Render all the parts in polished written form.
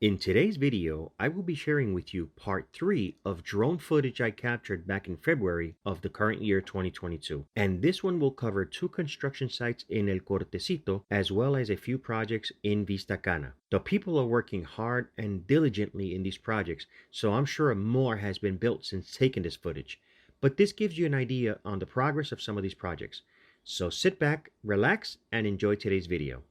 In today's video, I will be sharing with you part 3 of drone footage I captured back in February of the current year 2022. And this one will cover 2 construction sites in El Cortecito as well as a few projects in Vista Cana. The people are working hard and diligently in these projects, so I'm sure more has been built since taking this footage. But this gives you an idea on the progress of some of these projects. So sit back, relax, and enjoy today's video.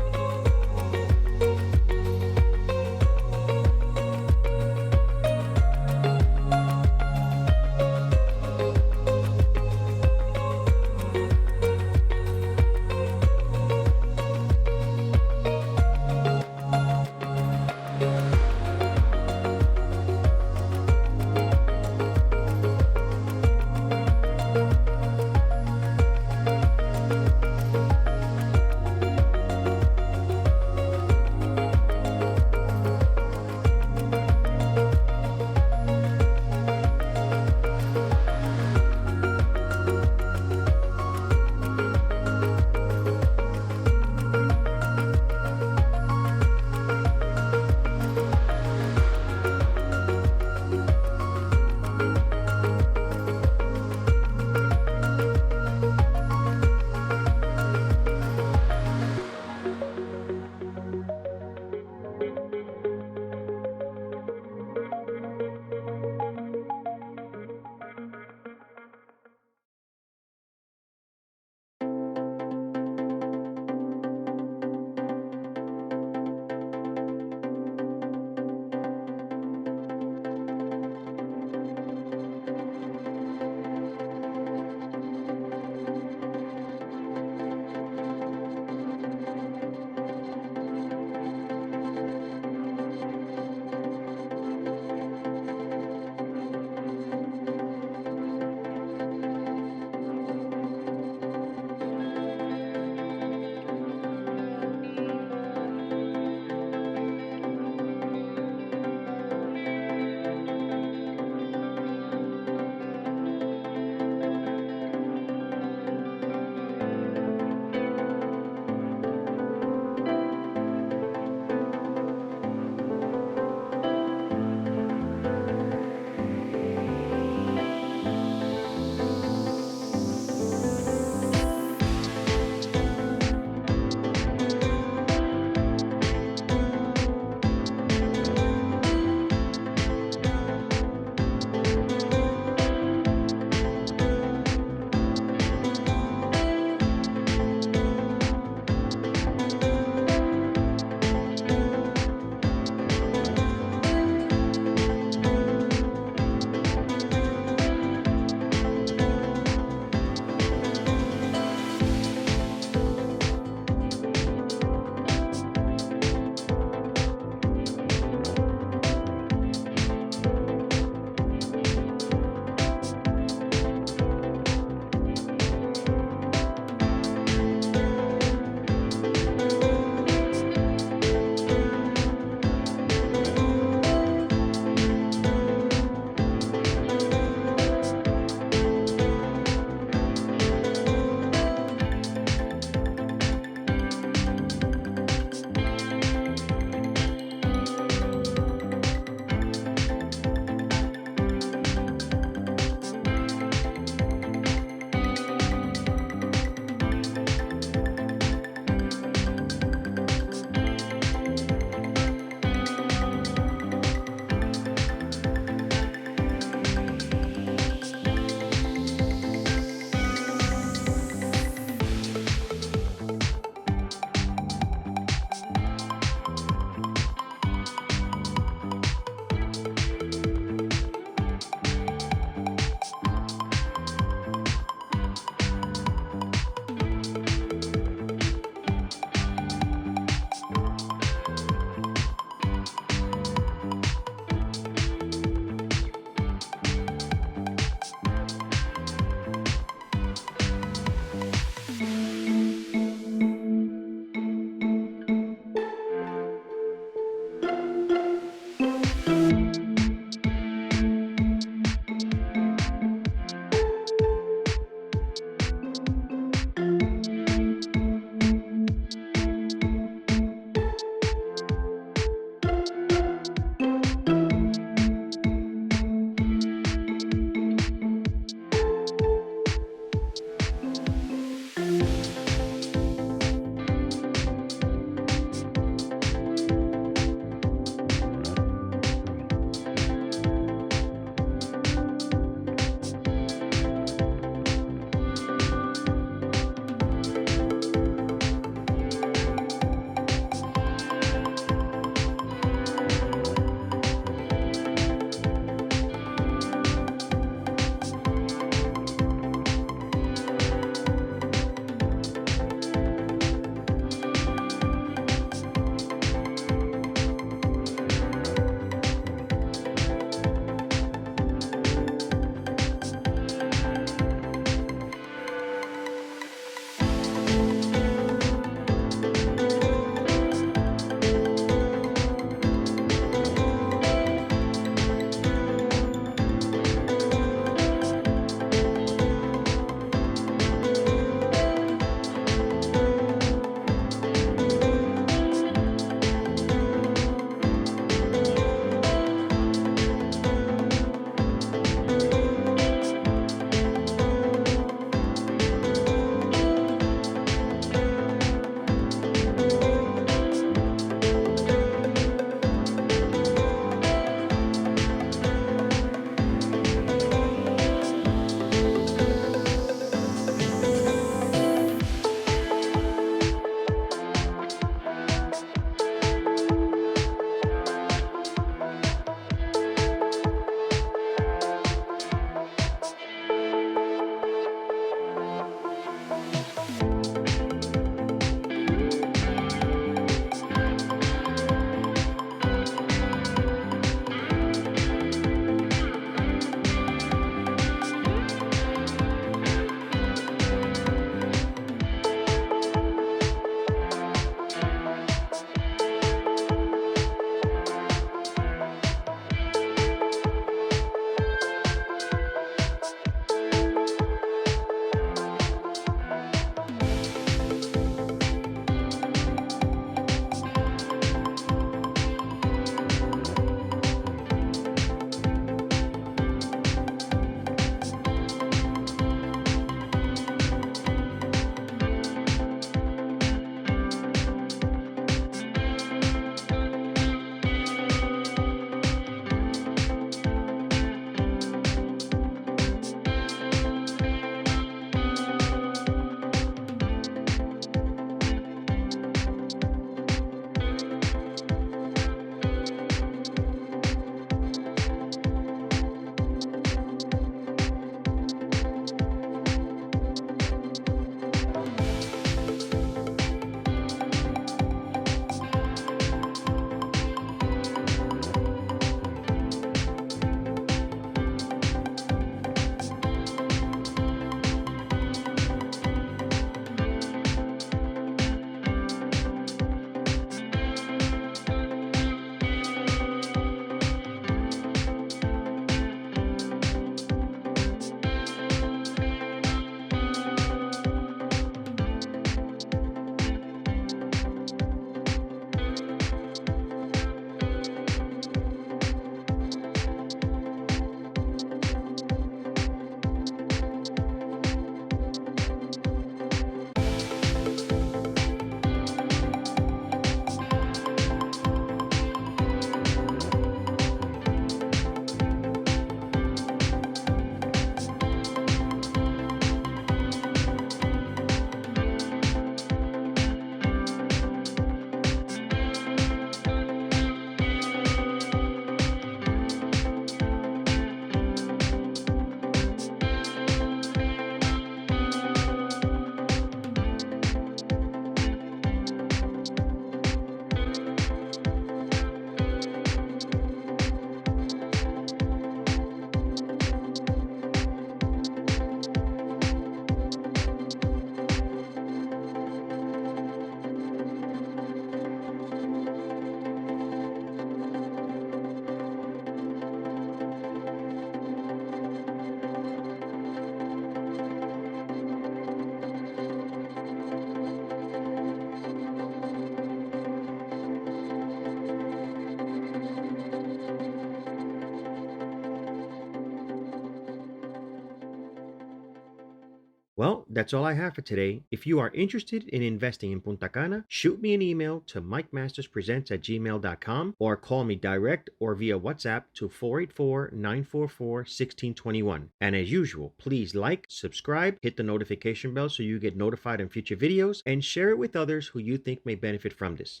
Well, that's all I have for today. If you are interested in investing in Punta Cana, shoot me an email to mikemasterspresents@gmail.com or call me direct or via WhatsApp to 484-944-1621. And as usual, please like, subscribe, hit the notification bell so you get notified on future videos, and share it with others who you think may benefit from this.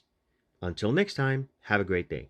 Until next time, have a great day.